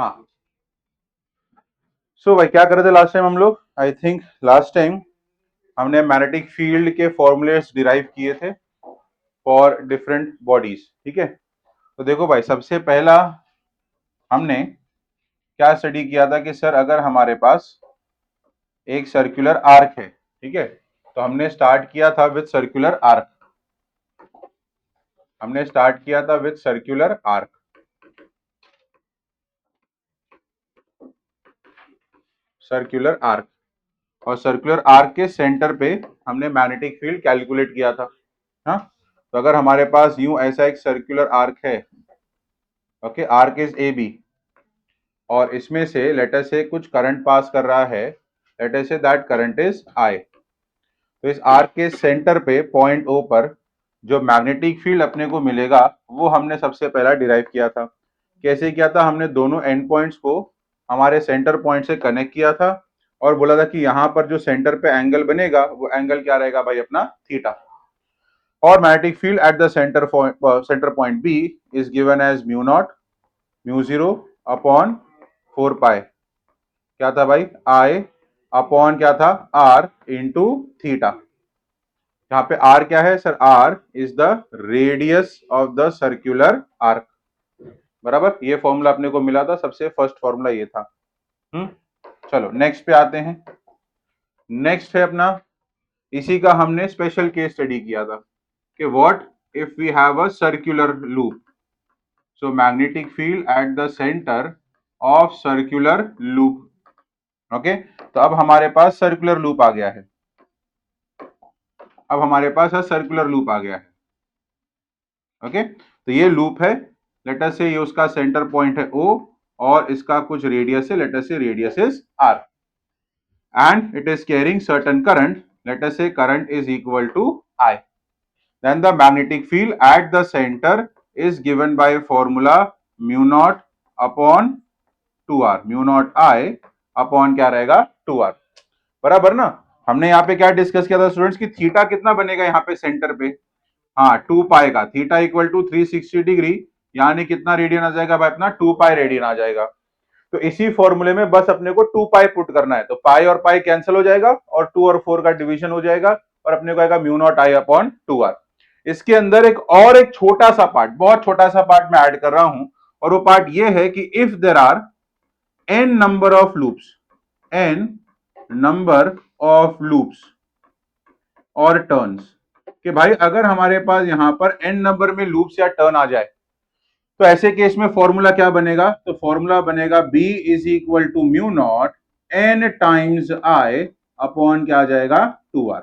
हाँ, सो भाई क्या कर रहे थे लास्ट टाइम हम लोग? आई थिंक लास्ट टाइम हमने मैग्नेटिक फील्ड के फॉर्मूलेस डिराइव किए थे फॉर डिफरेंट बॉडीज। ठीक है, तो देखो भाई, सबसे पहला हमने क्या स्टडी किया था कि सर अगर हमारे पास एक सर्कुलर आर्क है, ठीक है, तो हमने स्टार्ट किया था विद सर्कुलर आर्क। हमने स्टार्ट किया था with circular arc. Circular arc, और सर्कुलर आर्क के सेंटर पे हमने मैग्नेटिक फील्ड कैलकुलेट किया था। हाँ, तो अगर हमारे पास यूं ऐसा एक सर्कुलर आर्क है, okay, arc is A B, और इसमें से लेटर से कुछ करंट पास कर रहा है, letter say that current is I. तो इस आर्क के सेंटर पे पॉइंट ओ पर जो मैग्नेटिक फील्ड अपने को मिलेगा वो हमने सबसे पहला डिराइव किया था। कैसे किया था? हमने दोनों एंड पॉइंट्स को हमारे सेंटर पॉइंट से कनेक्ट किया था और बोला था कि यहाँ पर जो सेंटर पे एंगल बनेगा वो एंगल क्या रहेगा भाई? अपना थीटा। और magnetic field at the centre point B is given as mu not mu zero upon 4 pi. क्या था भाई? आई अपॉन क्या था? R into theta. यहाँ पे आर क्या है sir? R is the radius of the circular arc. बराबर, ये फॉर्मूला अपने को मिला था, सबसे फर्स्ट फॉर्मूला ये था। चलो नेक्स्ट पे आते हैं। नेक्स्ट है अपना, इसी का हमने स्पेशल केस स्टडी किया था कि what if we have a circular loop. So magnetic field at the centre of circular loop. Okay, तो अब हमारे पास सर्कुलर लूप आ गया है। अब हमारे पास सर्कुलर लूप आ गया है। ओके, तो ये लूप है, लेटर से ये उसका सेंटर पॉइंट है ओ, और इसका कुछ रेडियस है, लेटर से radius is R, and it is carrying certain current, letter से current is equal to I. Then the magnetic field at the centre is given by formula mu not upon 2r, mu naught I upon क्या रहेगा? 2r। बराबर ना? हमने यहाँ पे क्या discuss किया था स्टूडेंट्स की थीटा कितना बनेगा यहाँ पे सेंटर पे? हाँ, 2 पाई का थीटा इक्वल टू 360 डिग्री, यानी कितना रेडियन आ जाएगा भाई? अपना 2 पाई रेडियन आ जाएगा। तो इसी फॉर्मूले में बस अपने को 2 पाई पुट करना है, तो पाई और पाई कैंसिल हो जाएगा और 2 और 4 का डिवीजन हो जाएगा और अपने को आएगा mu naught I upon 2r। इसके अंदर एक छोटा सा पार्ट, बहुत छोटा सा पार्ट मैं ऐड कर रहा हूं, और वो पार्ट ये है कि if there are n number of loops, n number of loops और टर्न्स, कि भाई अगर हमारे पास यहां पर n नंबर में लूप्स या टर्न आ जाए तो ऐसे केस में फॉर्मूला क्या बनेगा? तो फॉर्मूला बनेगा b is equal to mu not n times i upon क्या आ जाएगा? 2r।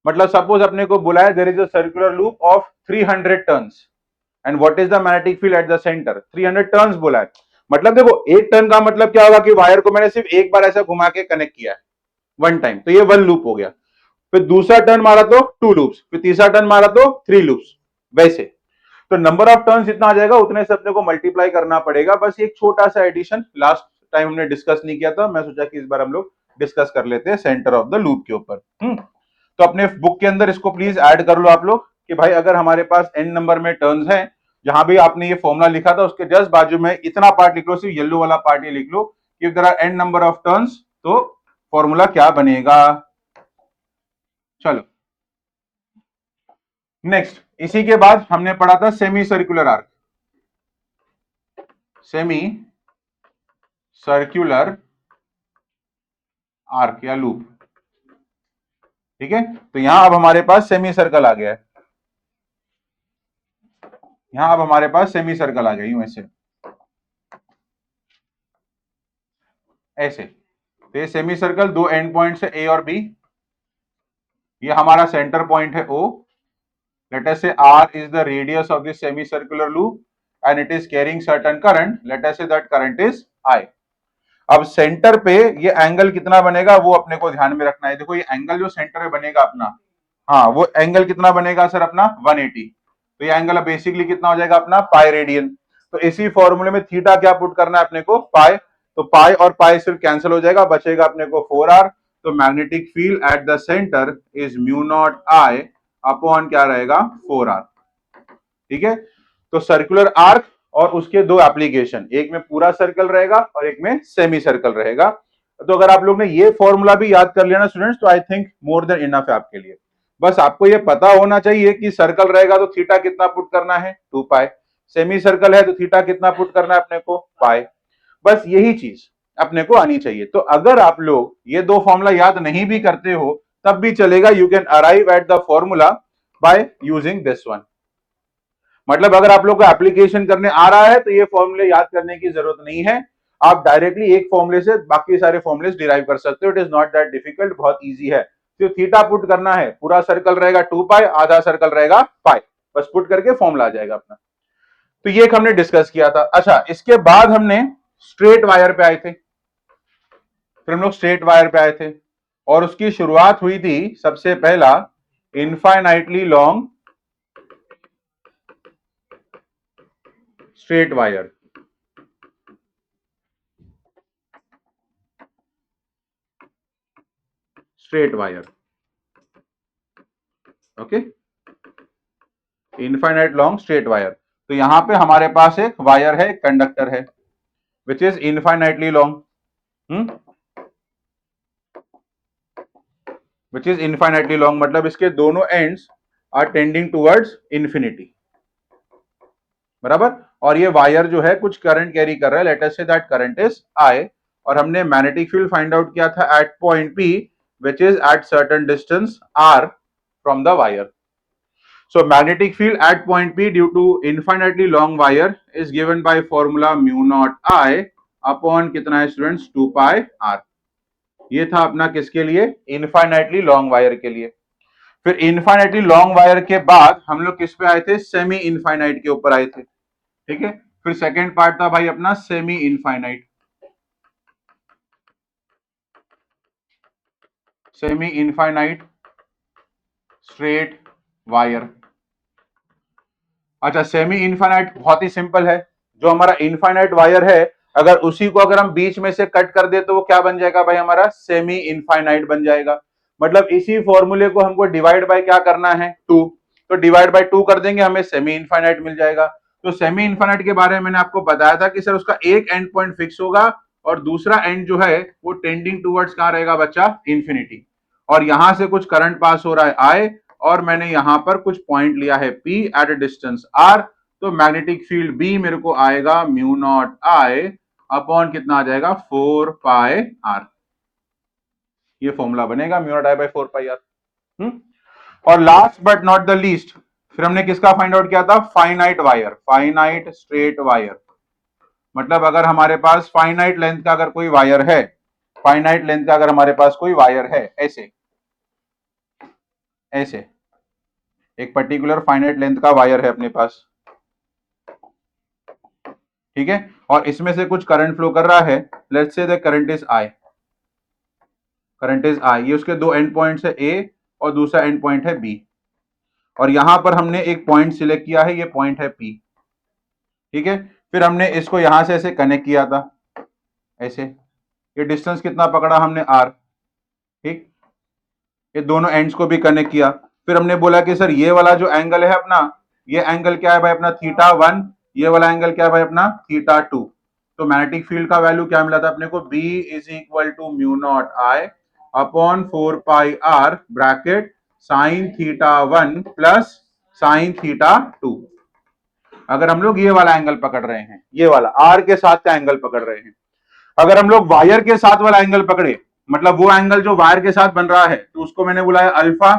मतलब सपोज अपने को बुलाया there is a circular loop of 300 turns and what is the magnetic field at the centre? 300 turns बोला है। मतलब देखो, एक टर्न का मतलब क्या होगा कि वायर को मैंने सिर्फ एक बार ऐसा घुमा के कनेक्ट किया है, वन टाइम, तो ये वन लूप हो गया। फिर दूसरा टर्न मारा तो 2 लूप्स, फिर तीसरा टर्न मारा तो 3 लूप्स, वैसे। तो नंबर ऑफ टर्न्स जितना आ जाएगा उतने से अपने को मल्टीप्लाई करना पड़ेगा। बस एक छोटा सा एडिशन लास्ट टाइम हमने डिस्कस नहीं किया था, मैं सोचा कि इस बार हम लोग डिस्कस कर लेते हैं सेंटर ऑफ द लूप के ऊपर। तो अपने बुक के अंदर इसको प्लीज ऐड कर लो आप लोग कि भाई अगर हमारे पास n नंबर में टर्न्स हैं, जहां भी आपने ये फॉर्मूला लिखा था उसके जस्ट बाजू में इतना पार्ट लिख लो, सिर्फ येलो वाला पार्ट ये लिख लो कि if there are n number of turns तो फॉर्मूला क्या बनेगा। चलो नेक्स्ट, इसी के बाद हमने पढ़ा था semi circular arc. Semi circular arc या लूप, ठीक है। तो यहां अब हमारे पास सेमी सर्कल आ गया है। यहां अब हमारे पास सेमी सर्कल आ गया, यूं ऐसे, ऐसे। तो ये सेमी सर्कल दो एंड पॉइंट्स है ए और बी, ये हमारा सेंटर पॉइंट है ओ, let us say r is the radius of this semicircular loop and it is carrying certain current, let us say that current is I। अब centre पे ये angle कितना बनेगा वो अपने को ध्यान में रखना है। देखो ये एंगल जो सेंटर में बनेगा अपना, हाँ, वो एंगल कितना बनेगा सर? अपना 180। तो ये एंगल बेसिकली कितना हो जाएगा? अपना पाई रेडियन। तो इसी फॉर्मूले में थीटा क्या पुट करना है अपने को? पाई। तो पाई और पाई सिर्फ कैंसिल हो जाएगा, बचेगा अपने को 4r। तो magnetic field at the centre is mu naught I upon क्या रहेगा? 4r। ठीक है, तो सर्कुलर आर्क और उसके दो एप्लीकेशन, एक में पूरा सर्कल रहेगा और एक में सेमी सर्कल रहेगा। तो अगर आप लोग ने ये फॉर्मूला भी याद कर लिया ना स्टूडेंट्स, तो I think more than enough है आपके लिए। बस आपको ये पता होना चाहिए कि सर्कल रहेगा तो थीटा कितना पुट करना है, 2 पाई। सेमी सर्कल है तो थीटा कितना पुट करना है अपने को, पाई। बस यही चीज अपने को आनी चाहिए। तो अगर आप लोग ये दो फॉर्मूला याद नहीं भी करते हो तब भी चलेगा, you can arrive at the formula by using this one. मतलब अगर आप लोग को एप्लीकेशन करने आ रहा है तो ये फॉर्मूले याद करने की जरूरत नहीं है, आप डायरेक्टली एक फॉर्मूले से बाकी सारे फॉर्मूले डिराइव कर सकते हो। It is not that difficult, बहुत इजी है। तो थीटा पुट करना है, पूरा सर्कल रहेगा 2 पाई, आधा सर्कल रहेगा पाई, बस पुट करके फॉर्मूला आ जाएगा अपना। तो ये एक हमने डिस्कस किया था। अच्छा, इसके बाद हमने स्ट्रेट वायर पे आए थे, फिर हम लोग स्ट्रेट वायर पे आए थे और उसकी शुरुआत हुई थी सबसे पहला infinitely long straight wire. Straight wire, okay, infinite long straight wire. तो यहां पे हमारे पास एक वायर है, कंडक्टर है, which is infinitely long, which is infinitely long, मतलब इसके दोनों ends are tending towards infinity, बराबर। और ये वायर जो है कुछ करंट कैरी कर रहा है, let us say that current is I. और हमने मैग्नेटिक फील्ड फाइंड आउट किया था at point P, which is at certain distance R from the wire. So magnetic field at point P due to infinitely long wire is given by formula mu naught I upon कितना है students, 2 pi r। ये था अपना किसके लिए, infinitely long wire के लिए। फिर इनफाइनाइटली लॉन्ग वायर के बाद हम लोग किस पे आए थे, सेमी इनफाइनाइट के ऊपर आए थे, ठीक है। फिर सेकेंड पार्ट था भाई अपना semi infinite, semi infinite straight wire. अच्छा, सेमी इनफाइनाइट बहुत ही सिंपल है, जो हमारा इनफाइनाइट वायर है अगर उसी को अगर हम बीच में से कट कर दे तो वो क्या बन जाएगा भाई, हमारा सेमी इनफाइनाइट बन जाएगा। मतलब इसी फॉर्मूले को हमको डिवाइड बाय क्या करना है, 2। तो डिवाइड बाय 2 कर देंगे, हमें सेमी इनफाइनाइट मिल जाएगा। तो सेमी इनफाइनाइट के बारे में मैंने आपको बताया था कि सर उसका एक एंड पॉइंट फिक्स होगा और दूसरा एंड जो है वो टेंडिंग टूवर्ड्स कहां रहेगा बच्चा, इंफिनिटी। और यहां से कुछ करंट पास हो रहा है आई, और मैंने यहां पर कुछ पॉइंट लिया है P at a distance R। तो मैग्नेटिक फील्ड B मेरे को आएगा म्यू नॉट I अपॉन कितना आ जाएगा, 4 पाई R। ये फॉर्मूला बनेगा mu not I by 4 pi R। और last but not the least, फिर हमने किसका फाइंड आउट किया था, finite wire, finite straight wire. मतलब अगर हमारे पास फाइनाइट लेंथ का अगर कोई वायर है, फाइनाइट लेंथ का अगर हमारे पास कोई वायर है, ऐसे ऐसे एक पर्टिकुलर फाइनाइट लेंथ का वायर है अपने पास, ठीक है, और इसमें से कुछ करंट फ्लो कर रहा है, let's say the current is I, current is I. ये उसके दो एंड पॉइंट्स है, ए और दूसरा एंड पॉइंट है बी। और यहां पर हमने एक पॉइंट सिलेक्ट किया है, ये पॉइंट है पी, ठीक है। फिर हमने इसको यहां से ऐसे कनेक्ट किया था, ऐसे। ये डिस्टेंस कितना पकड़ा हमने, आर, ठीक। ये दोनों एंड्स को भी कनेक्ट किया। फिर हमने बोला कि सर ये वाला जो एंगल है अपना, ये एंगल क्या है भाई अपना, θ1। ये वाला एंगल क्या है भाई अपना, θ2। तो मैग्नेटिक फील्ड का वैल्यू क्या मिला था अपने को, B is equal to mu not I upon 4 pi R bracket sine θ1 plus sine θ2। अगर हम लोग ये वाला एंगल पकड़ रहे हैं, ये वाला R के साथ का एंगल पकड़ रहे हैं। अगर हम लोग वायर के साथ वाला एंगल पकड़े, मतलब वो एंगल जो वायर के साथ बन रहा है, तो उसको मैंने बुलाया अल्फा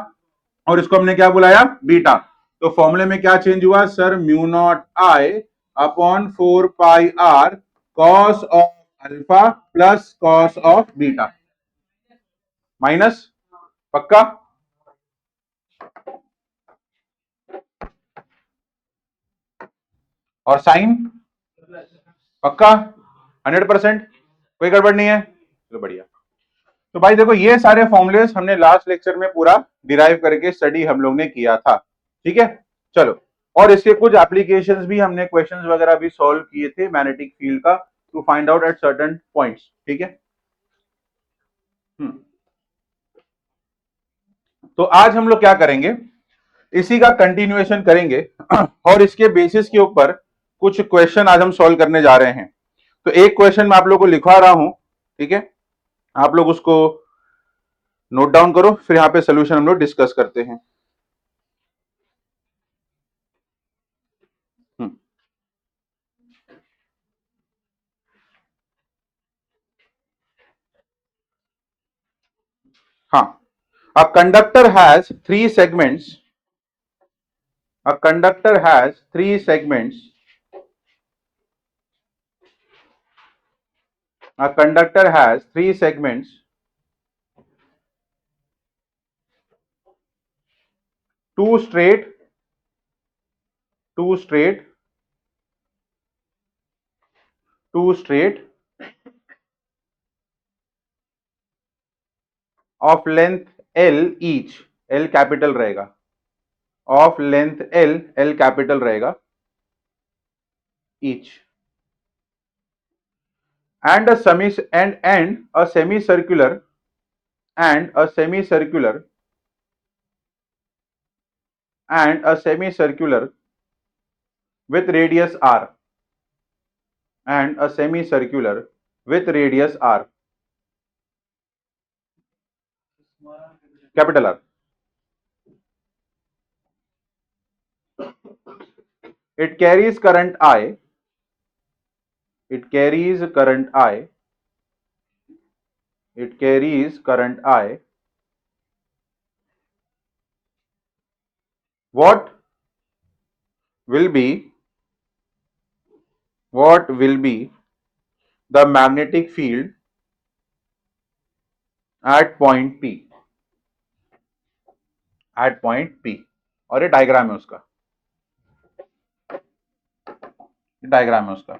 और इसको हमने क्या बुलाया, बीटा। तो फॉर्मूले में क्या चेंज हुआ sir, mu naught I upon 4 pi R cos of alpha plus cos of beta, minus, पक्का। और साइन पक्का, 100%, कोई गड़बड़ नहीं है, तो बढ़िया। तो भाई देखो, ये सारे फॉर्मुलेस हमने लास्ट लेक्चर में पूरा डिराइव करके स्टडी हम लोग ने किया था, ठीक है। चलो, और इसके कुछ एप्लीकेशंस भी हमने क्वेश्चंस वगैरह भी सॉल्व किए थे मैग्नेटिक फील्ड का, to find out at certain points, ठीक है। तो आज हम लोग क्या करेंगे, इसी का कंटिन्यूएशन करेंगे और इसके बेसिस के ऊपर कुछ क्वेश्चन आज हम सॉल्व करने जा रहे हैं। तो एक क्वेश्चन मैं आप लोग को लिखवा रहा हूं, ठीक है, आप लोग उसको नोट डाउन करो, फिर यहाँ पे सोल्यूशन हम लोग डिस्कस करते हैं। हाँ, a conductor has three segments. A conductor has three segments. A conductor has three segments. Two straight, two straight, two straight of length L each. L capital रहेगा. Of length L, L capital रहेगा. Each. And a semicircular and a semicircular with radius r, and a semicircular with radius r, capital R. It carries current I. It carries current I. It carries current I. What will be the magnetic field at point P? At point P. और ये diagram है उसका, diagram है उसका।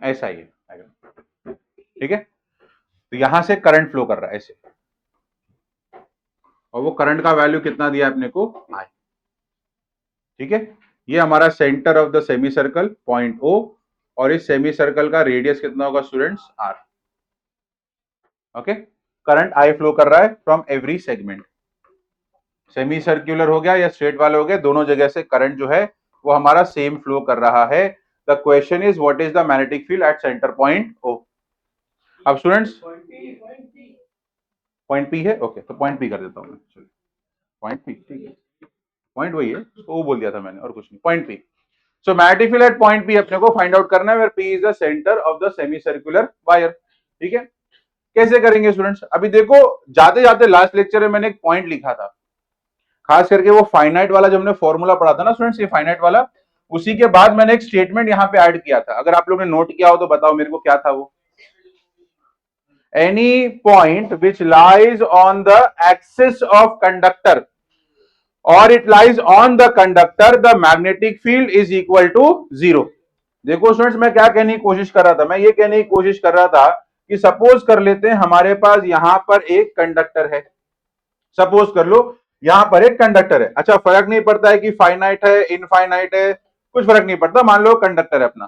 ऐसा ही है, ठीक है। तो यहां से करंट फ्लो कर रहा है ऐसे, और वो करंट का वैल्यू कितना दिया अपने को, आई, ठीक है। ये हमारा centre of the semi circle point O, और इस सेमी सर्कल का रेडियस कितना होगा students, R. Okay, current I flow कर रहा है from every segment, semi circular हो गया या स्ट्रेट वाले हो गए, दोनों जगह से करंट जो है वो हमारा सेम फ्लो कर रहा है। The question is what is the magnetic field at centre point O. अब स्टूडेंट्स पॉइंट पी है, ओके, तो पॉइंट पी कर देता हूं मैं, चलिए पॉइंट पी, ठीक है, पॉइंट वही है, उसको वो बोल दिया था मैंने और कुछ नहीं, point P. So magnetic field at point P अपने को फाइंड आउट करना है, where P is the centre of the semi circular wire, ठीक है। कैसे करेंगे स्टूडेंट्स, अभी देखो जाते जाते लास्ट लेक्चर में मैंने एक पॉइंट लिखा था, खास करके वो फाइनाइट वाला जो हमने फॉर्मूला पढ़ा था ना स्टूडेंट्स, ये फाइनाइट वाला, उसी के बाद मैंने एक स्टेटमेंट यहाँ पे ऐड किया था, अगर आप लोगों ने नोट किया हो तो बताओ मेरे को क्या था वो। Any point which lies on the axis of conductor or it lies on the conductor, the magnetic field is equal to 0। देखो स्टूडेंट्स, मैं क्या कहने की कोशिश कर रहा था, मैं ये कहने की कोशिश कर रहा था कि सपोज कर लेते हैं हमारे पास यहां पर एक कंडक्टर है, सपोज कर लो यहां पर एक कंडक्टर है। अच्छा, फर्क नहीं पड़ता है कि फाइनाइट है इनफाइनाइट है, कुछ फर्क नहीं पड़ता, मान लो कंडक्टर है अपना।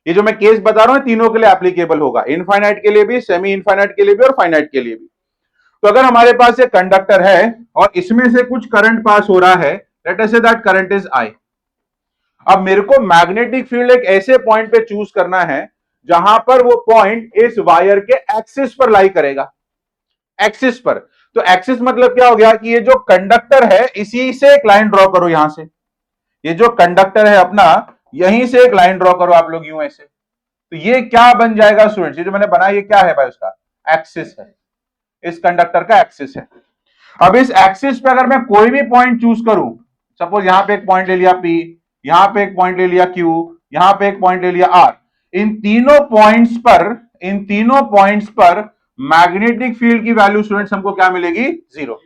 ये जो मैं केस बता रहा हूं तीनों के लिए एप्लीकेबल होगा, इनफाइनाइट के लिए भी, सेमी इनफाइनाइट के लिए भी और फाइनाइट के लिए भी। तो अगर हमारे पास एक कंडक्टर है और इसमें से कुछ करंट पास हो रहा है, let us say that current is I. अब मेरे को मैग्नेटिक फील्ड एक ऐसे पॉइंट पे चूज करना है जहां पर वो पॉइंट इस वायर के एक्सिस पर लाई करेगा, एक्सिस पर। तो एक्सिस मतलब क्या हो गया कि ये जो कंडक्टर है इसी से एक लाइन ड्रॉ करो, यहां से ये जो कंडक्टर है अपना, यहीं से एक लाइन ड्रॉ करो आप लोग यूं ऐसे। तो ये क्या बन जाएगा स्टूडेंट्स, ये जो मैंने बनाया ये क्या है भाई, उसका एक्सिस है, इस कंडक्टर का एक्सिस है। अब इस एक्सिस पे अगर मैं कोई भी पॉइंट चूज करूं, सपोज यहां पे एक पॉइंट ले लिया P, यहां पे एक पॉइंट ले लिया Q, यहां पे एक पॉइंट ले लिया R, इन तीनों पॉइंट्स पर मैग्नेटिक फील्ड की वैल्यू स्टूडेंट्स हमको क्या मिलेगी, 0।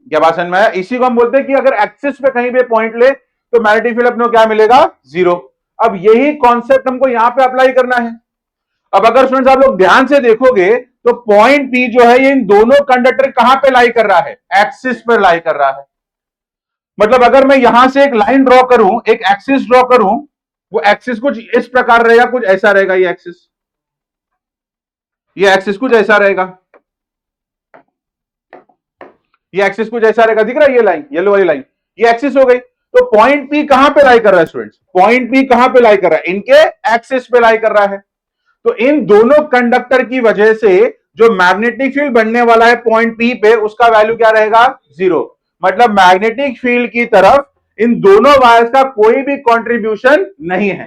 क्या बात समझ में आया? इसी को हम बोलते हैं कि अगर एक्सिस पे कहीं पे पॉइंट ले तो मैग्नेटिक फील्ड अपने को क्या मिलेगा, 0। अब यही कॉन्सेप्ट हमको यहां पे अप्लाई करना है। अब अगर स्टूडेंट्स आप लोग ध्यान से देखोगे तो पॉइंट पी जो है ये इन दोनों कंडक्टर कहां पे लाई कर रहा है, एक्सिस पर लाई कर रहा है। मतलब अगर मैं यहां से एक लाइन ड्रॉ करूं, एक एक्सिस ड्रॉ करूं, वो एक्सिस कुछ इस प्रकार रहेगा, कुछ ऐसा रहेगा, ये एक्सिस कुछ ऐसा रहेगा, ये एक्सिस कुछ ऐसा रहेगा, दिख रहा है ये लाइन, येलो वाली लाइन, ये एक्सिस हो गई। तो पॉइंट पी कहां पे लाई कर रहा है स्टूडेंट्स, पॉइंट पी कहां पे लाई कर रहा है, इनके एक्सिस पे लाई कर रहा है। तो इन दोनों कंडक्टर की वजह से जो मैग्नेटिक फील्ड बनने वाला है पॉइंट पी पे, उसका वैल्यू क्या रहेगा, 0। मतलब मैग्नेटिक फील्ड की तरफ इन दोनों वायर्स का कोई भी कंट्रीब्यूशन नहीं है।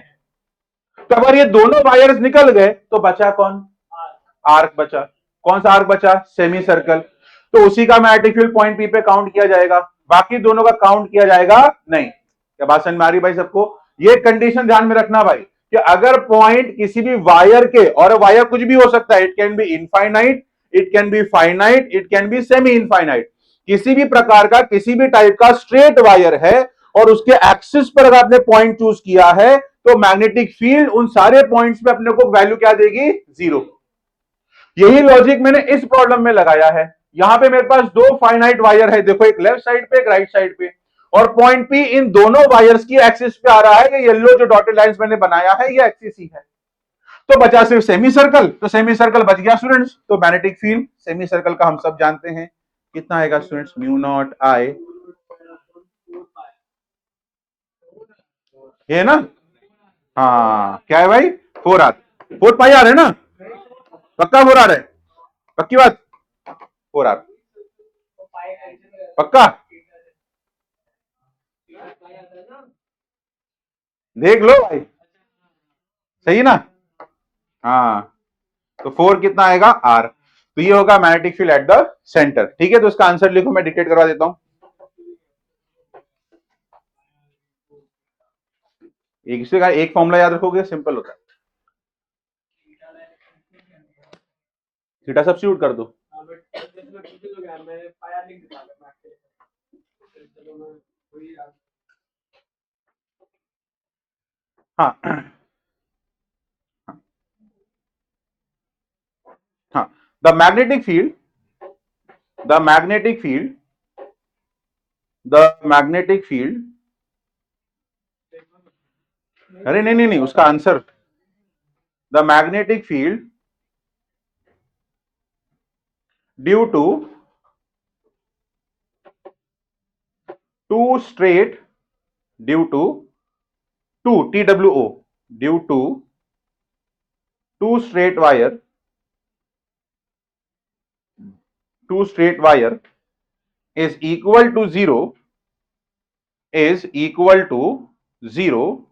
तो अगर ये दोनों वायर्स निकल गए तो बचा कौन, आर्क बचा। कौन सा आर्क बचा, सेमी सर्कल। तो उसी का मैग्नेटिक फील्ड पॉइंट पी पे काउंट किया जाएगा, बाकी दोनों का काउंट किया जाएगा नहीं। क्या बात समझ में आ रही भाई सबको। ये कंडीशन ध्यान में रखना भाई कि अगर पॉइंट किसी भी वायर के, और वायर कुछ भी हो सकता है, it can be infinite, it can be finite, it can be semi infinite, किसी भी प्रकार का, किसी भी टाइप का स्ट्रेट वायर है और उसके एक्सिस पर अगर आपने पॉइंट चूज किया है, तो मैग्नेटिक फील्ड उन सारे पॉइंट्स पे अपने को वैल्यू क्या देगी, 0। यही लॉजिक मैंने इस प्रॉब्लम में लगाया है। यहां पे मेरे पास दो फाइनाइट वायर है, देखो एक लेफ्ट साइड पे, एक राइट साइड पे, और पॉइंट पी इन दोनों वायर्स की एक्सिस पे आ रहा है। ये येलो जो डॉटेड लाइंस मैंने बनाया है ये एक्सिस ही है। तो बचा सिर्फ सेमी सर्कल, तो सेमी सर्कल बच गया स्टूडेंट्स। तो मैग्नेटिक फील्ड सेमी सर्कल का हम सब जानते हैं कितना आएगा स्टूडेंट्स, म्यू नॉट आई, ये ना, हाँ क्या है भाई, 4R, 4 पाई आर है ना, पक्का 4R है, पक्की बात, 4R पक्का, देख लो भाई, सही ना। हाँ तो 4 कितना आएगा, आर। तो ये होगा magnetic field at the centre. ठीक है, तो इसका आंसर लिखो, मैं डिक्टेट करवा देता हूं। एक से का एक फॉर्मूला याद रखोगे, सिंपल होता है, थीटा सब्स्टिट्यूट कर दो। हाँ हाँ, the magnetic field, the magnetic field, the magnetic field, अरे नहीं नहीं नहीं, उसका answer, the magnetic field due to two straight, due to two TWO, due to two straight wire, two straight wire is equal to 0, is equal to 0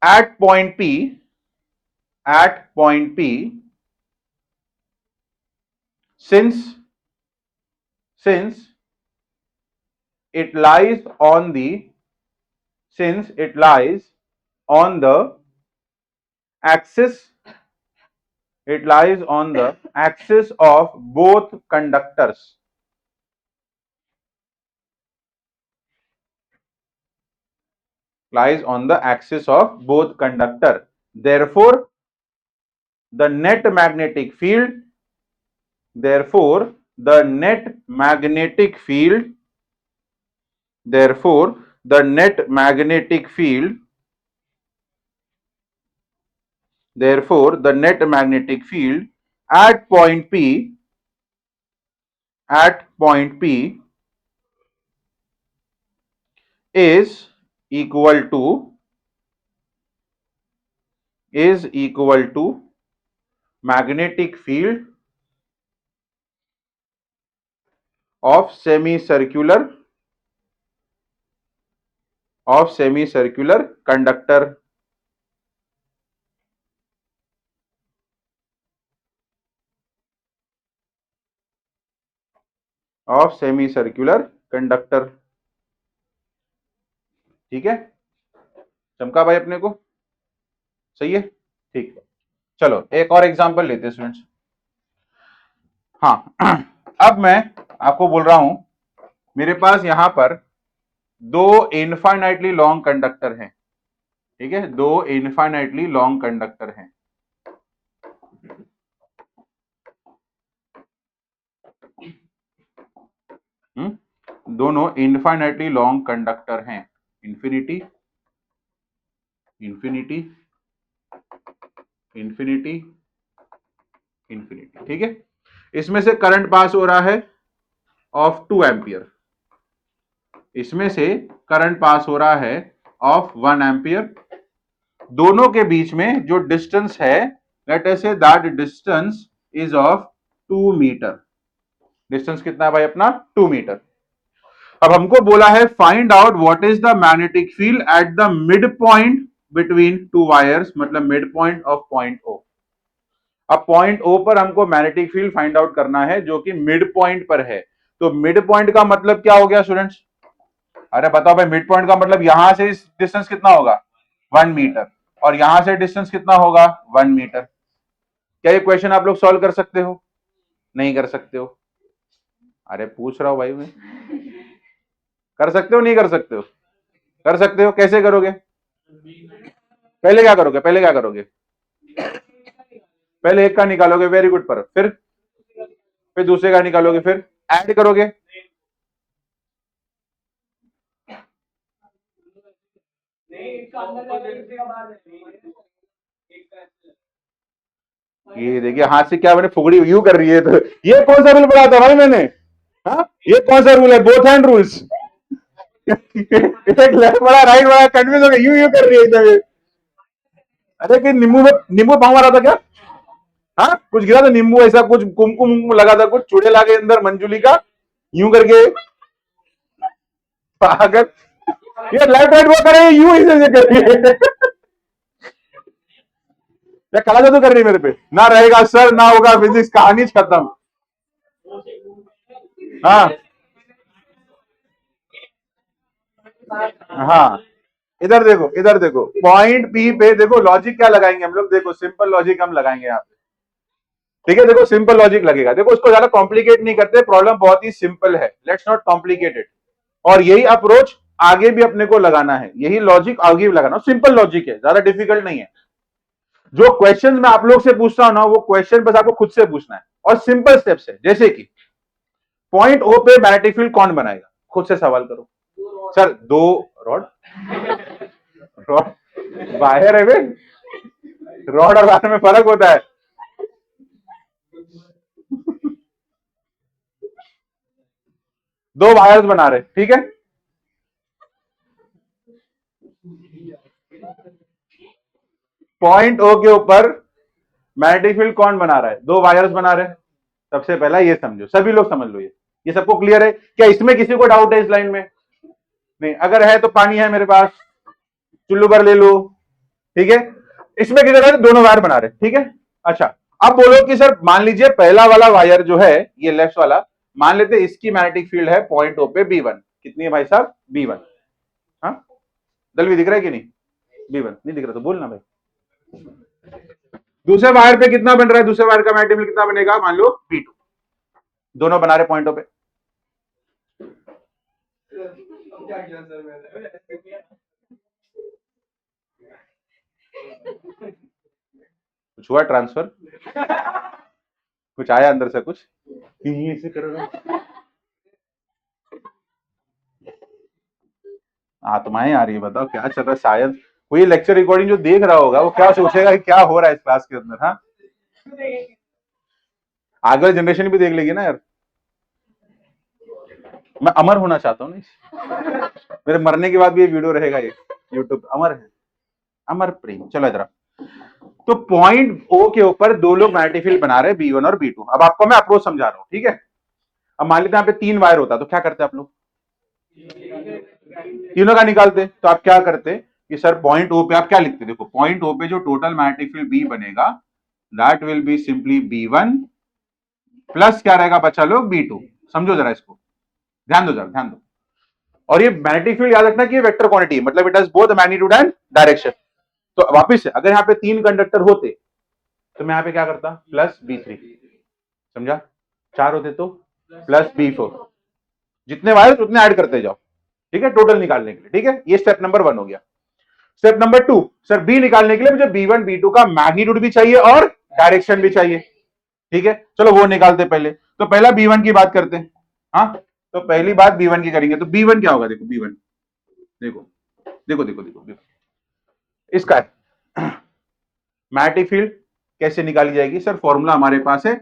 at point P, at point P, since it lies on the, since it lies on the axis, it lies on the axis of both conductors, lies on the axis of both conductor, therefore the net magnetic field, therefore the net magnetic field, therefore the net magnetic field, therefore the net magnetic field at point P, at point P is equal to, is equal to magnetic field of semicircular, of semicircular conductor, of semicircular conductor। ठीक है, चमका भाई अपने को, सही है, ठीक है। चलो एक और एग्जांपल लेते हैं स्टूडेंट्स। हाँ अब मैं आपको बोल रहा हूं, मेरे पास यहां पर दो इनफाइनाइटली लॉन्ग कंडक्टर हैं। ठीक है, दो इनफाइनाइटली लॉन्ग कंडक्टर हैं। दोनों इन्फाइनाइटली लॉन्ग कंडक्टर हैं, इंफिनिटी इंफिनिटी इंफिनिटी इंफिनिटी, ठीक है। इसमें से करंट पास हो रहा है ऑफ 2 एम्पियर, इसमें से करंट पास हो रहा है ऑफ 1 एम्पियर। दोनों के बीच में जो डिस्टेंस है, let us say that distance is of 2 metre. Distance कितना है भाई अपना? 2 मीटर। अब हमको बोला है find out what is the magnetic field at the mid point between 2 wires, मतलब mid point of point O. अब पॉइंट ओ पर हमको मैग्नेटिक फील्ड फाइंड आउट करना है जो कि मिड पॉइंट पर है। तो मिड पॉइंट का मतलब क्या हो गया स्टूडेंट्स? अरे बताओ भाई, मिड पॉइंट का मतलब यहां से इस डिस्टेंस कितना होगा? 1 मीटर, और यहां से डिस्टेंस कितना होगा? 1 मीटर। क्या ये क्वेश्चन आप लोग सॉल्व कर सकते हो? नहीं कर सकते हो। अरे पूछ रहा हूं भाई मैं, कर सकते हो नहीं कर सकते हो? कर सकते हो। कैसे करोगे? पहले क्या करोगे? पहले एक का निकालोगे, वेरी गुड। पर फिर दूसरे का निकालोगे, फिर ऐड करोगे। ये देखिए हाथ से क्या मैंने फुगड़ी यू कर रही है, तो ये कौन सा रूल पढ़ा था भाई मैंने? हाँ, ये कौन सा रूल है? Both hand rules. एक लेफ्ट बड़ा राइट बड़ा, कंफ्यूज हो गया, यू कर रही है एकदम ये। अरे कि नींबू पाँव मारा था क्या? हाँ, कुछ गिरा था नींबू, ऐसा कुछ कुमकुम लगा था, कुछ चूड़े लागे अंदर मंजूली का, यूं करके पागल। ये लेफ्ट राइट वो करे, यूं ऐसे कर रही है। क्या काला जादू कर रही है मेरे पे? ना रहेगा सर, ना होगा फिजिक्स, कहानी खत्म। हाँ हाँ, इधर देखो पॉइंट पी पे देखो, लॉजिक क्या लगाएंगे हम लोग? देखो सिंपल लॉजिक हम लगाएंगे यहाँ पे, ठीक है। देखो सिंपल लॉजिक लगेगा, देखो उसको ज्यादा कॉम्प्लिकेट नहीं करते, प्रॉब्लम बहुत ही सिंपल है, लेट्स नॉट कॉम्प्लिकेटेड। और यही अप्रोच आगे भी अपने को लगाना है, यही लॉजिक आगे भी लगाना, सिंपल लॉजिक है, ज्यादा डिफिकल्ट नहीं है। जो क्वेश्चन मैं आप लोग से पूछता हूं ना, वो क्वेश्चन बस आपको खुद से पूछना है, और सिंपल स्टेप्स है। जैसे कि पॉइंट ओ पे मैग्नेटिक फील्ड कौन बनाएगा? खुद से सवाल करो। सर 2 रॉड, रॉड वायर है बे, रॉड और वायर में फर्क होता है। दो वायर्स बना रहे, ठीक है। पॉइंट ओ के ऊपर मैग्नेटिक फील्ड कौन बना रहा है? 2 वायर्स बना रहे हैं। सबसे पहला ये समझो, सभी लोग समझ लो, ये सबको क्लियर है क्या? इसमें किसी को डाउट है इस लाइन में? नहीं, अगर है तो पानी है मेरे पास, चुल्लू भर ले लो, ठीक है। इसमें किधर है? दोनों वायर बना रहे, ठीक है। अच्छा, अब बोलो कि सर मान लीजिए पहला वाला वायर जो है, ये लेफ्ट वाला, मान लेते इसकी मैग्नेटिक फील्ड है पॉइंट ओ पे B1, कितनी है भाई साहब? B1। हाँ, दलवी दिख रहा है कि नहीं? B1 नहीं दिख रहा तो बोलना भाई। दूसरे वायर पे कितना बन रहा है? दूसरे वायर का मैग्नेटिक फील्ड कितना बनेगा? मान लो B2। दोनों बना रहे पॉइंटों पे। कुछ हुआ ट्रांसफर? कुछ आया अंदर से कुछ? ऐसे करोगे? आत्माएं आ रही है, बताओ क्या चल रहा है? शायद कोई लेक्चर रिकॉर्डिंग जो देख रहा होगा वो क्या सोचेगा कि क्या हो रहा है इस क्लास के अंदर। हाँ, आगे जनरेशन भी देख लेगी ना यार। मैं अमर होना चाहता हूँ ना, मेरे मरने के बाद भी ये वीडियो रहेगा, ये यूट्यूब अमर है, अमर प्रेम। चलो इधर। तो पॉइंट ओ के ऊपर दो लोग मैग्नेटिक फील्ड बना रहे हैं B1 और B2। अब आपको मैं अप्रोच समझा रहा हूं, ठीक है। अब मान लेते हैं यहाँ पे 3 वायर होता तो क्या करते आप लोग? तीनों का निकालते। तो आप क्या करते कि सर पॉइंट ओ पे आप क्या लिखते? देखो पॉइंट ओ पे जो टोटल मैग्नेटिक फील्ड B बनेगा, that will be simply B1 plus क्या रहेगा बच्चा लोग? B2। समझो जरा इसको, ध्यान दो जरा, ध्यान दो। और ये मैग्नेटिक फील्ड याद रखना कि ये वेक्टर क्वांटिटी, मतलब it has both magnitude and direction. तो वापिस से अगर यहाँ पे 3 कंडक्टर होते तो मैं यहाँ पे क्या करता? प्लस B3, समझा। 4 होते तो प्लस B4, जितने वायर उतने ऐड करते जाओ, ठीक है, टोटल निकालने के लिए, ठीक है। ये स्टेप नंबर 1 हो गया। स्टेप नंबर 2, सर बी निकालने के लिए मुझे B1 B2 का मैग्नीट्यूड भी चाहिए और डायरेक्शन भी चाहिए, ठीक है। चलो वो निकालते पहले। तो पहला B1 की बात करते हैं। हाँ, तो पहली बात B1 की करेंगे, तो B1 क्या होगा? देखो B1, देखो देखो देखो देखो, देखो। इसका मैग्नेटिक फील्ड कैसे निकाली जाएगी सर? फॉर्मूला हमारे पास है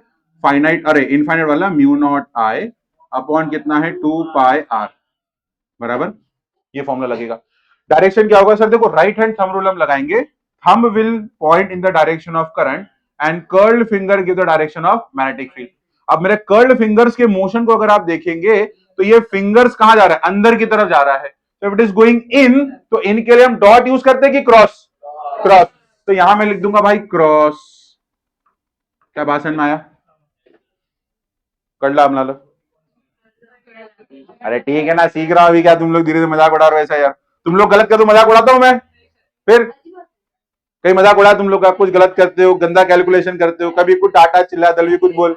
फाइनाइट, अरे इनफाइनाइट वाला, म्यू नॉट आई अपॉन कितना है 2 पाई आर बराबर, ये फॉर्मूला लगेगा। डायरेक्शन क्या होगा सर? देखो राइट हैंड थंब रूल हम लगाएंगे, thumb will point in the direction of current and curled finger give the direction of magnetic field. अब मेरे कर्ल्ड फिंगर्स के मोशन को अगर आप देखेंगे तो ये फिंगर्स कहां जा रहा है? अंदर की तरफ जा रहा है। तो इट इज गोइंग इन, तो इन के लिए हम डॉट यूज करते हैं कि क्रॉस? क्रॉस। तो यहां मैं लिख दूंगा भाई क्रॉस। क्या बात समझ में आया? कर ला हमला लो। अरे ठीक है ना, सीख रहा हूं अभी, क्या तुम लोग धीरे धीरे मजाक उड़ा रहे हो ऐसा? यार तुम लोग गलत कर तो मजाक उड़ाता हूं मैं, फिर कहीं मजाक उड़ा तुम लोग का, कुछ गलत करते हो, गंदा कैलकुलेशन करते हो, कभी कुछ टाटा चिल्ला दलवी कुछ बोल,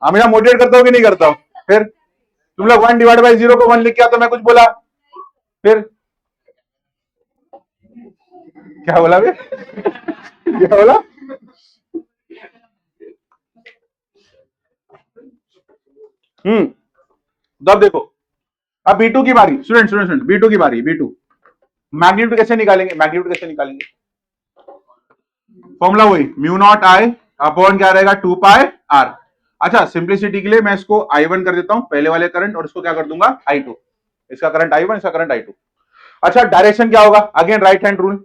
हमेशा मोटिवेट करता हूँ कि नहीं करता हूँ? फिर तुम लोग 1/0 को 1 लिख के आता, मैं कुछ बोला फिर क्या बोला? फिर क्या बोला? तो अब देखो, अब B2 की बारी, स्टूडेंट स्टूडेंट स्टूडेंट, B2 की बारी, B2 मैग्नीट्यूड कैसे निकालेंगे? मैग्नीट्यूड कैसे निकालेंगे? फॉर्मूला वही म्यू नॉट आई अपॉन क्या रहेगा 2 पाई आर। अच्छा सिंप्लिसिटी के लिए मैं इसको I1 कर देता हूं, पहले वाले करंट, और इसको क्या कर दूंगा I2। इसका करंट I1, इसका करंट I2। अच्छा डायरेक्शन क्या होगा? Again right hand rule,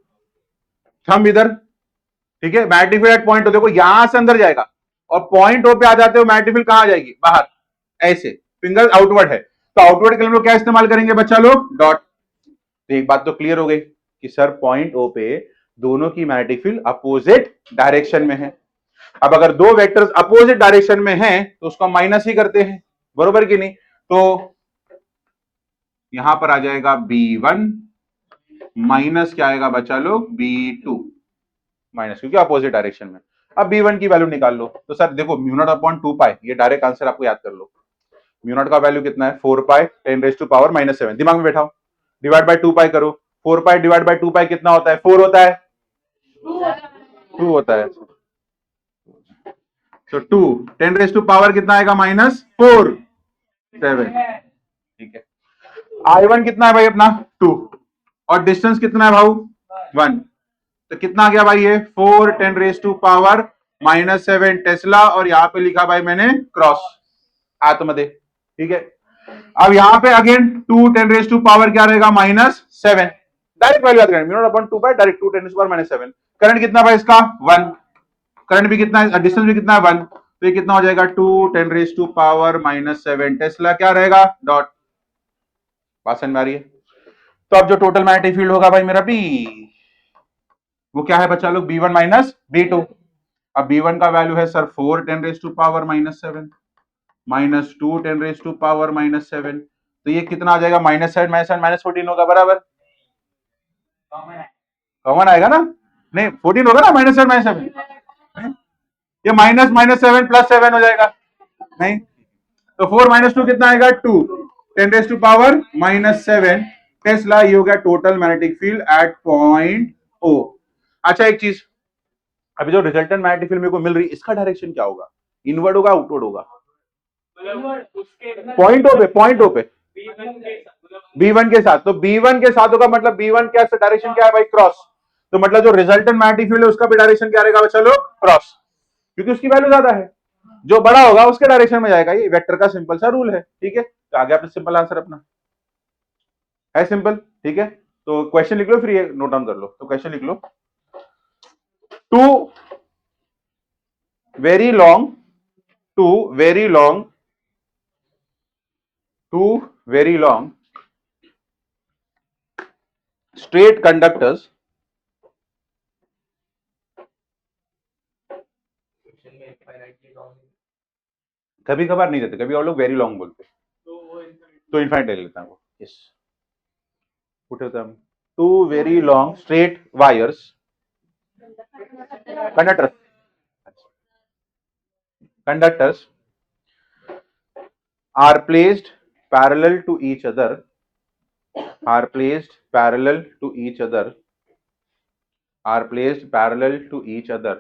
thumb इधर, ठीक है, magnetic field at point O, देखो यहां से अंदर जाएगा और पॉइंट ओ पे आ जाते हो, मैग्नेटिक फील्ड कहां जाएगी? बाहर, ऐसे फिंगर आउटवर्ड है, तो आउटवर्ड के लिए हम लोग क्या इस्तेमाल करेंगे बच्चा लोग? डॉट। तो एक बात तो क्लियर हो गई कि सर पॉइंट ओ पे दोनों की मैग्नेटिक फील्ड अपोजिट डायरेक्शन में है। अब अगर दो वेक्टर्स अपोजिट डायरेक्शन में हैं तो उसको माइनस ही करते हैं, बरोबर कि नहीं? तो यहां पर आ जाएगा B1 माइनस क्या आएगा बच्चा लोग? B2 माइनस, क्योंकि अपोजिट डायरेक्शन में। अब B1 की वैल्यू निकाल लो, तो सर देखो म्यू नॉट अपॉन 2 पाई, ये डायरेक्ट आंसर आपको याद कर लो। म्यू नॉट का वैल्यू कितना है? 4 पाई 10 रेज टू पावर -7, दिमाग में बैठाओ, डिवाइड बाय 2 पाई करो। 4 पाई डिवाइड बाय 2 पाई कितना होता है? 4 होता है, 2 होता है। तो 2 10 रेज टू पावर कितना आएगा? -4 7, ठीक है। I1 कितना है भाई अपना? 2, और डिस्टेंस कितना है भाऊ? 1, तो कितना आ गया भाई? ये 4 10 रेज टू पावर -7 टेस्ला, और यहां पे लिखा भाई मैंने क्रॉस आत्मदे, ठीक है। अब यहां पे अगेन 2 10 रेज टू पावर क्या रहेगा? -7, डायरेक्ट वैल्यू याद करें, mu not upon 2 by direct 2 10 raise to power -7। Current कितना भाई इसका? 1, करंट भी कितना है, डिस्टेंस भी कितना है? 1, तो ये कितना हो जाएगा? 2 10 रेज टू पावर -7 टेस्ला क्या रहेगा? डॉट। बात समझ में आ रही है? तो अब जो टोटल मैग्नेटिक फील्ड होगा भाई मेरा B, वो क्या है बच्चा लोग? B1 minus B2। अब B1 का वैल्यू है sir 4 10 raise to power -7 -2 10 raise to power -7, तो ये कितना आ जाएगा? -7 -14 होगा, बराबर। कॉमन आएगा ना? नहीं 14 होगा ना, -7 -7, ये -7 +7 हो जाएगा, नहीं? तो 4 -2 कितना आएगा? 2 10 रेज टू पावर -7 टेस्ला, ये हो गया total magnetic field at point O. अच्छा एक चीज, अभी जो रिजल्टेंट मैग्नेटिक फील्ड मेरे को मिल रही, इसका डायरेक्शन क्या होगा? इनवर्ड होगा, आउटवर्ड होगा? पॉइंट ओ पे, पॉइंट ओ पे B1 के साथ, तो B1 के साथ होगा, मतलब B1 क्या डायरेक्शन क्या है भाई? क्रॉस। तो मतलब जो रिजल्टेंट मैग्नेटिक फील्ड है उसका भी डायरेक्शन क्या रहेगा बच्चा लोग? क्रॉस, क्योंकि उसकी वैल्यू ज्यादा है, जो बड़ा होगा उसके डायरेक्शन में जाएगा। ये वेक्टर का सिंपल सा रूल है, ठीक है। तो आ गया अपना सिंपल आंसर, अपना है सिंपल, ठीक है। तो क्वेश्चन लिख लो, फिर ये नोट डाउन कर लो। तो क्वेश्चन लिख लो, two very long two very long two very long straight conductors कभी कभार नहीं देते, कभी और लोग वेरी लॉन्ग बोलते, तो इनफाइनाइट ले लेता है वो। Yes, put them two very long straight wires conductors conductors are placed parallel to each other, are placed parallel to each other, are placed parallel to each other,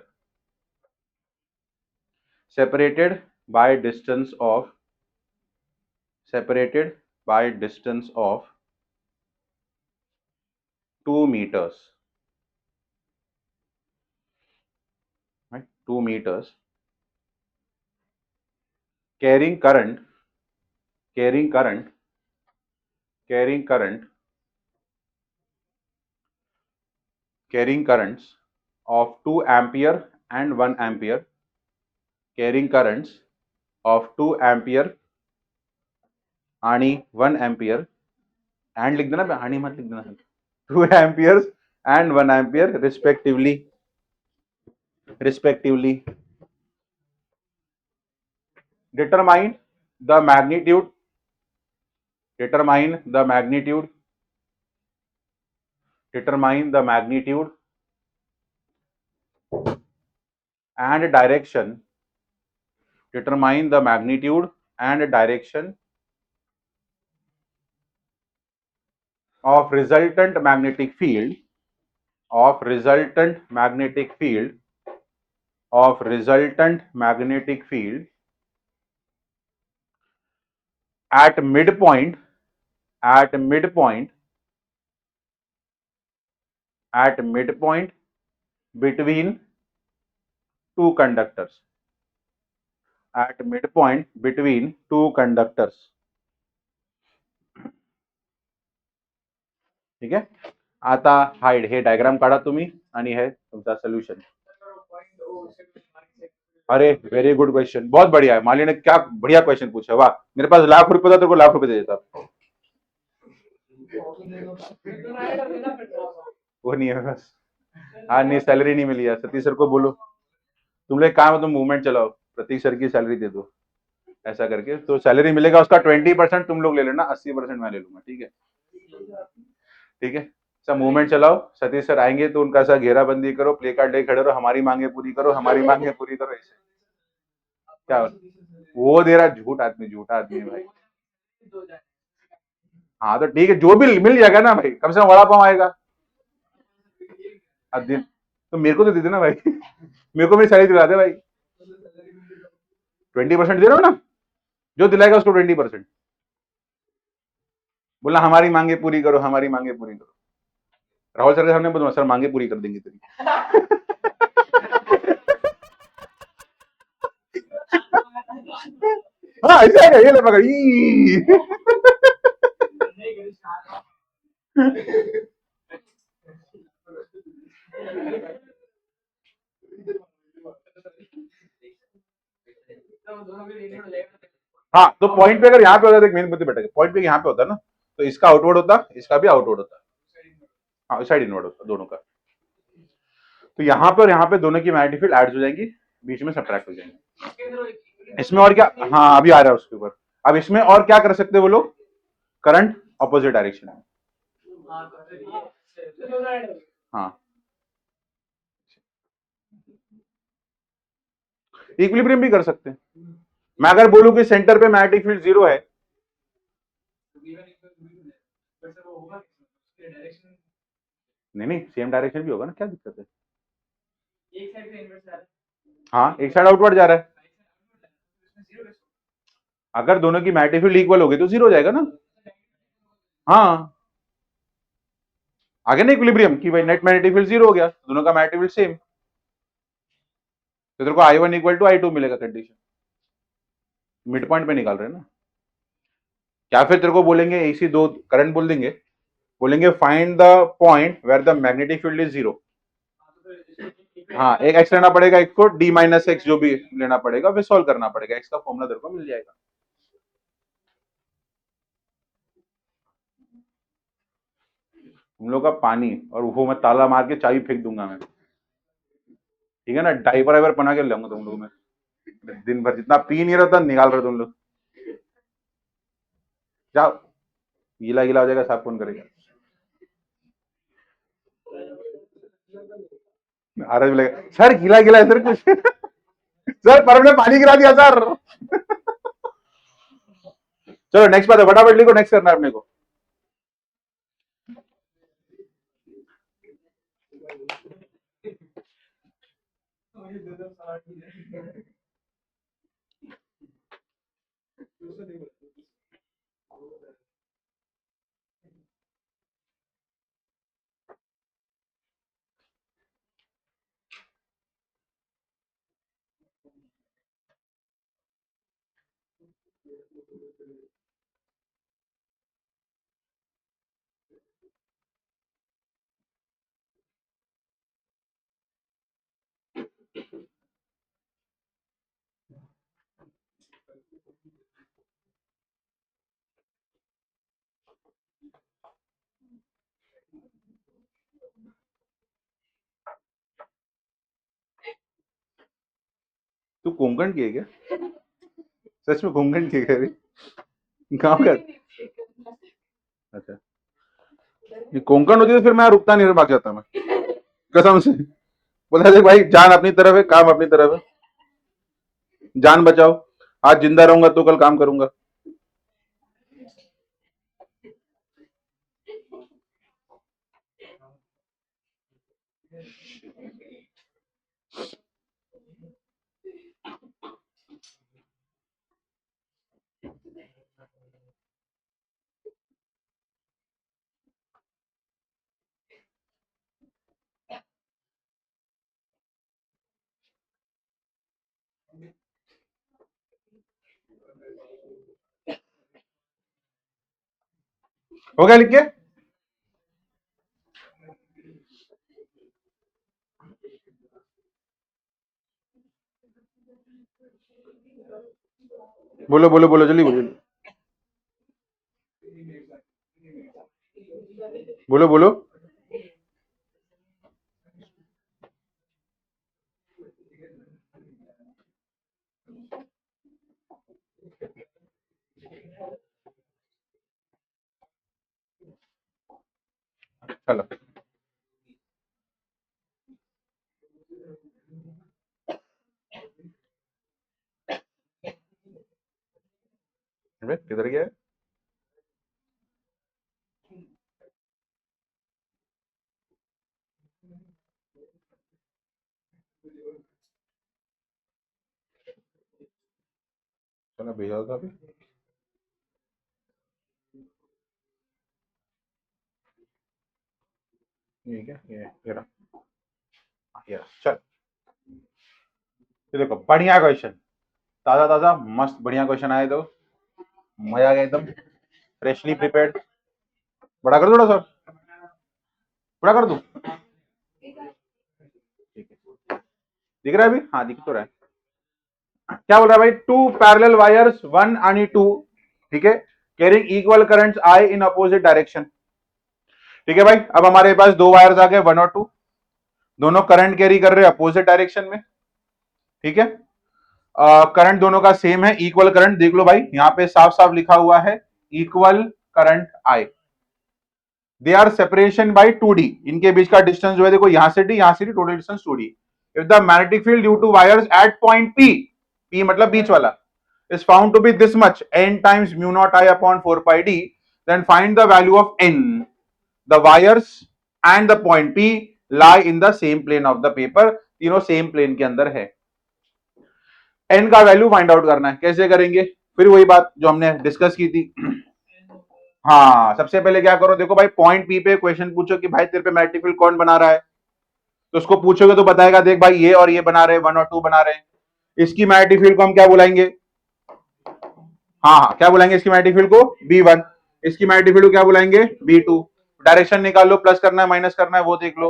separated by distance of separated by distance of 2 meters, right? 2 meters, carrying current, carrying current, carrying current, carrying currents of 2 ampere and 1 ampere, carrying currents of 2 ampere आणि 1 ampere, and लिख देना, आणि मत लिख देना, 2 amperes and 1 ampere respectively, respectively. Determine the magnitude, determine the magnitude, determine the magnitude and direction, determine the magnitude and direction of resultant magnetic field, of resultant magnetic field, of resultant magnetic field at midpoint, at midpoint, at midpoint between two conductors, at midpoint between two conductors. ठीक आहे. आता hide हे diagram काढा तुम्ही आणि हे तुमचा solution. अरे very good question, बहुत बढ़िया है, माली ने क्या बढ़िया क्वेश्चन पूछा, वाह, मेरे पास लाख रुपए था, तेरे को लाख रुपए दे देता. वो नहीं है बस, हाँ नहीं, सैलरी नहीं मिली है. सतीश सर को बोलो, तुम लोग काम है, तुम मूवमेंट चलाओ, प्रतीक सर की सैलरी दे दो, ऐसा करके तो सैलरी मिलेगा, उसका 20% तुम लोग ले लेना, 80% मैं ले लूंगा. ठीक है, ठीक है. सब मूवमेंट चलाओ, सतीश सर आएंगे तो उनका सा घेराबंदी करो, प्ले कार्ड ले खड़े रहो, हमारी मांगे पूरी करो, हमारी मांगे पूरी करो. ऐसे क्या वो दे रहा, झूठ आदमी, झूठा आदमी भाई. हाँ तो ठीक है, जो भी मिल जाएगा ना भाई, कम से कम वड़ा पाव आएगा. अब दिन तो मेरे को तो दे देना भाई, मेरे को मेरी सैलरी दिला दे भाई. 20% दे रहा हो ना, जो दिलाएगा उसको 20%. बोला हमारी मांगे पूरी करो, हमारी मांगे पूरी करो. राहुल सर के सामने बोलूंगा, सर मांगे पूरी कर देंगे तेरी. हाँ ऐसा है, ये ले पकड़. हाँ तो पॉइंट पे अगर यहाँ पे होता है, मेन मुद्दे बैठेगा, पॉइंट पे यहाँ पे होता है ना, तो इसका आउटवर्ड होता, इसका भी आउटवर्ड होता. हाँ साइड इनवर्ड होता दोनों का. तो यहाँ पे और यहाँ पे दोनों की मैग्नेटिक फील्ड ऐड हो जाएंगी, बीच में सब्ट्रैक्ट हो जाएंगे. इसमें और क्या, हाँ अभी आ रहा है उसके ऊपर. अब इसमें और क्या कर सकते हैं वो लोग, करंट ऑपोजिट डायरेक्शन में. हाँ इक्विलिब्रियम भी कर सकते हैं. मैं अगर बोलूं कि सेंटर पे मैग्नेटिक फील्ड 0 है, नहीं नहीं सेम डायरेक्शन भी होगा ना, क्या दिक्कत है. हाँ एक साइड आउटवर्ड जा रहा है, अगर दोनों की मैग्नेटिक फील्ड इक्वल होगी तो 0 हो जाएगा ना. हाँ आगे ना इक्विलिब्रियम की भाई, नेट मैग्नेटिक फील्ड 0 हो गया, दोनों का मैग्नेटिक फील्ड सेम, तो तेरे को I1 इक्वल टू I2 मिलेगा कंडीशन. मिड पॉइंट पे निकाल रहे हैं ना. क्या फिर तेरे को बोलेंगे इसी दो करंट बोल देंगे, बोलेंगे find the point where the magnetic field is 0. हाँ एक एक्स लेना पड़ेगा, एक को डी माइनस एक्स जो भी लेना पड़ेगा, फिर सॉल्व करना पड़ेगा, एक्स का फॉर्मूला तेरे को मिल जाएगा. तुम लोग का पानी और वो मैं ताला मार के चाबी फेंक दूंगा मैं, ठीक है ना, डाइपर वाइपर बना के लाऊंगा तुम लोग में. दिन भर जितना पी नहीं रहा था निकाल रहे तुम लोग. जाओ, गीला गीला हो जाएगा, साफ कौन करेगा. आरज लगेगा, सर गीला गीला है सर कुछ. सर पर ने पानी गिरा दिया सर. चलो नेक्स्ट बात है, फटाफट लिखो, नेक्स्ट करना है अपने को. तू कोंकण की है क्या? सच में कोंकण की है? गाँव का? अच्छा, ये कोंकण होती तो फिर मैं रुकता नहीं, भाग जाता मैं कसम से। बोला देख भाई, जान अपनी तरफ है, काम अपनी तरफ है, जान बचाओ। आज जिंदा रहूंगा तो कल काम करूंगा। हो गया लिख के? बोलो बोलो बोलो, जल्दी बोलो, बोलो बोलो। चलो, अबे किधर गया है? चलो भेजा था अभी। ये क्या, ये रहा। ये रहा, चल। ये देखो, बढ़िया क्वेश्चन, ताजा ताजा मस्त बढ़िया क्वेश्चन आए तो मजा आ गया एकदम, फ्रेशली प्रिपेयर्ड। बड़ा कर दो थोड़ा सा, बड़ा कर दूं? ठीक है, दिख रहा है अभी? हाँ, दिख तो रहा है। क्या बोल रहा है भाई? टू पैरेलल वायर्स, वन आणि टू, ठीक है, carrying equal currents I in opposite direction. ठीक है भाई, अब हमारे पास दो वायर्स आ गए, वन और टू, दोनों करंट कैरी कर रहे हैं अपोजिट डायरेक्शन में। ठीक है, करंट दोनों का सेम है, इक्वल करंट। देख लो भाई, यहां पे साफ साफ लिखा हुआ है equal current I. They are separation by 2D, इनके बीच का डिस्टेंस जो है देखो, यहां से डी, यहां से D, total distance 2D। If the magnetic field due to wires at point P, P मतलब बीच वाला, is found to be this much, n times mu naught I upon 4 pi d, then find the value of n. The wires and the point P lie in the same plane of the paper, तीनों same plane के अंदर है। n का value find out करना है, कैसे करेंगे? फिर वही बात जो हमने डिस्कस की थी। हाँ, सबसे पहले क्या करो, देखो भाई, पॉइंट पी पे क्वेश्चन पूछो कि भाई तेरे पे मैग्नेटिक फील्ड कौन बना रहा है, तो उसको पूछोगे तो बताएगा, देख भाई ये और ये बना रहे हैं, वन और टू बना रहे हैं। इसकी मैग्नेटिक फील्ड को हम क्या बुलाएंगे? हाँ हाँ, क्या बुलाएंगे इसकी मैग्नेटिक फील्ड को? B1। इसकी मैग्नेटिक फील्ड को क्या बुलाएंगे? B2। डायरेक्शन निकाल लो, प्लस करना है माइनस करना है वो देख लो।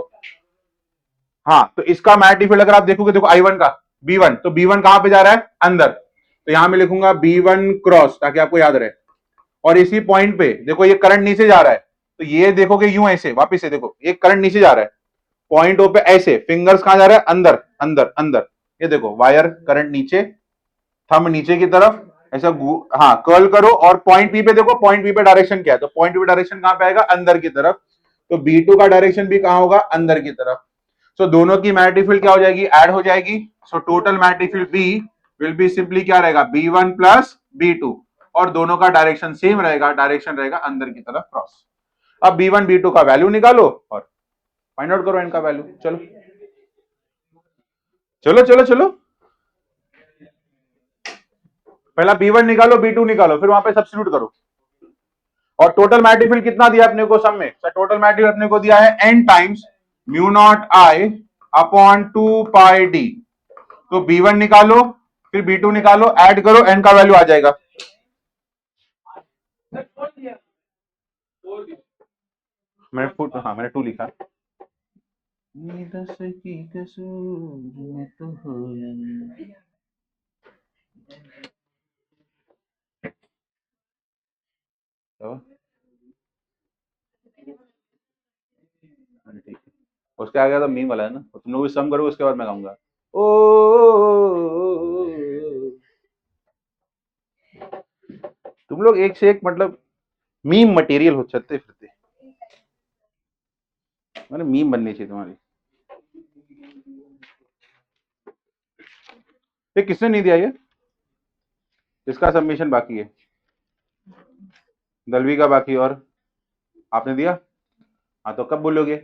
हाँ, तो इसका मैग्नेटिक फील्ड अगर आप देखोगे, देखो I1 का B1, तो B1 कहां पे जा रहा है? अंदर, तो यहां मैं लिखूंगा B1 क्रॉस, ताकि आपको याद रहे। और इसी पॉइंट पे देखो, ये करंट नीचे जा रहा है, तो ये देखोगे यूं ऐसे, वापिस से देखो, ये करंट नीचे जा रहा है, पॉइंट ओ पे ऐसे, फिंगर्स कहां जा रहा है? अंदर अंदर अंदर। ये देखो, वायर करंट नीचे, थंब नीचे की तरफ, ऐसा हाँ कर्ल करो, और पॉइंट पी पे देखो, पॉइंट पी पे डायरेक्शन क्या है? तो पॉइंट पी पे डायरेक्शन कहां पे आएगा? अंदर की तरफ। तो B2 का डायरेक्शन भी कहां होगा? अंदर की तरफ। सो दोनों की मैग्नेटिक फील्ड क्या हो जाएगी? ऐड हो जाएगी। So total magnetic field B will be simply क्या रहेगा? B1 प्लस B2, और दोनों का डायरेक्शन सेम रहेगा, डायरेक्शन रहेगा अंदर की तरफ क्रॉस। अब B1 B2 का वैल्यू निकालो और फाइंड आउट करो इनका वैल्यू। चलो चलो चलो चलो, पहला B1 निकालो, B2 निकालो, फिर वहां पे सब्स्टिट्यूट करो। और टोटल मैग्नेटिक फील्ड कितना दिया अपने को सम में? सर टोटल मैग्नेटिक फील्ड अपने को दिया है n times mu naught I upon 2 pi D. तो B1 निकालो फिर B2 निकालो, ऐड करो, n का वैल्यू आ जाएगा। मैंने 2 लिखा। दस की कसूर में तो होया नहीं। तो ठीक है, उसके आगे तो मीम वाला है ना, तुम लोग भी सम करो उसके बाद मैं गाऊंगा। ओ तुम लोग एक से एक मतलब मीम मटेरियल हो चलते फिरते, मैंने मीम बननी चाहिए तुम्हारी। ये किसने नहीं दिया ये? किसका सबमिशन बाकी है? दलवी का बाकी, और आपने दिया? हाँ तो कब बोलोगे?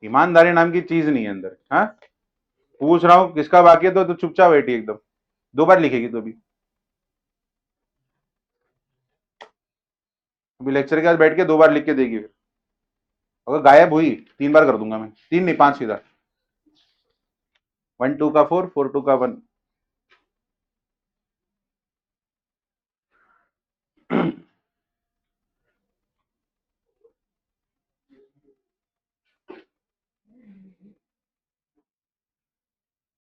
ईमानदारी नाम की चीज नहीं है अंदर। हाँ पूछ रहा हूँ किसका बाकी है, तो चुपचाप बैठी एकदम। 2 बार लिखेगी तो अभी लेक्चर के बाद बैठ के 2 बार लिख के देगी। फिर अगर गायब हुई 3 बार कर दूंगा मैं, 3 नहीं 5 सीधा। 1 2 का 4 4 2 का 1।